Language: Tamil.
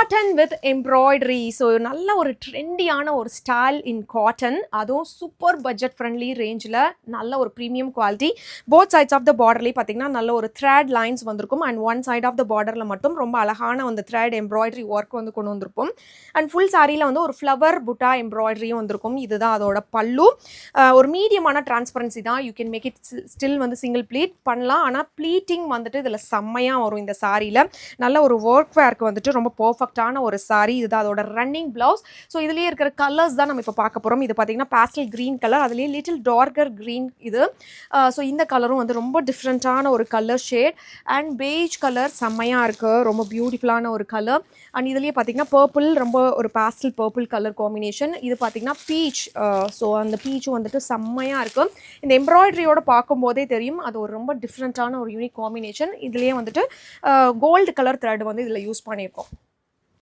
Cotton with embroidery. So நல்ல ஒரு ட்ரெண்டியான ஒரு ஸ்டைல் இன் காட்டன், அதுவும் சூப்பர் பட்ஜெட் ஃப்ரெண்ட்லி ரேஞ்சில் நல்ல ஒரு premium quality. Both sides of the பார்டர்லேயே பார்த்தீங்கன்னா நல்ல ஒரு த்ரெட் லைன்ஸ் வந்திருக்கும். And one side of the பார்டரில் மட்டும் ரொம்ப அழகான அந்த த்ரெட் எம்ப்ராய்டரி ஒர்க் வந்து கொண்டு வந்திருக்கும். அண்ட் ஃபுல் சாரியில் வந்து ஒரு ஃப்ளவர் புட்டா எம்ப்ராய்டரியும் வந்திருக்கும். இதுதான் அதோட பல்லு. ஒரு மீடியமான டிரான்ஸ்பரன்சி தான். You can make it still வந்து சிங்கிள் ப்ளீட் பண்ணலாம். ஆனால் ப்ளீட்டிங் வந்துட்டு இதில் செம்மையாக வரும். இந்த சாரியில் நல்ல ஒரு ஒர்க் வேர்க்கு வந்துட்டு ரொம்ப பர்ஃபெக்டான ஒரு சாரி. இதுதான் அதோட ரன்னிங் பிளவுஸ். ஸோ இதுலேயே இருக்கிற கலர்ஸ் தான் நம்ம இப்போ பார்க்க போகிறோம். இது பார்த்தீங்கன்னா பேஸ்டல் க்ரீன் கலர், அதுலேயே லிட்டில் டார்க்கர் க்ரீன் இது. ஸோ இந்த கலரும் வந்து ரொம்ப டிஃப்ரெண்ட்டான ஒரு colour shade. And beige colour செம்மையாக இருக்குது, ரொம்ப பியூட்டிஃபுல்லான ஒரு கலர். அண்ட் இதுலேயே பார்த்தீங்கன்னா பர்பிள், ரொம்ப ஒரு பேஸ்டல் பர்பிள் கலர் காம்பினேஷன். இது பார்த்தீங்கன்னா பீச். ஸோ அந்த பீச்சும் வந்துட்டு செம்மையாக இருக்கும். இந்த எம்ப்ராய்டரியோட பார்க்கும்போதே தெரியும் அது ஒரு ரொம்ப டிஃப்ரெண்ட்டான ஒரு யூனிக் காம்பினேஷன். இதுலேயே வந்துட்டு கோல்டு கலர் த்ரெட் வந்து இதில் யூஸ் பண்ணியிருக்கோம்.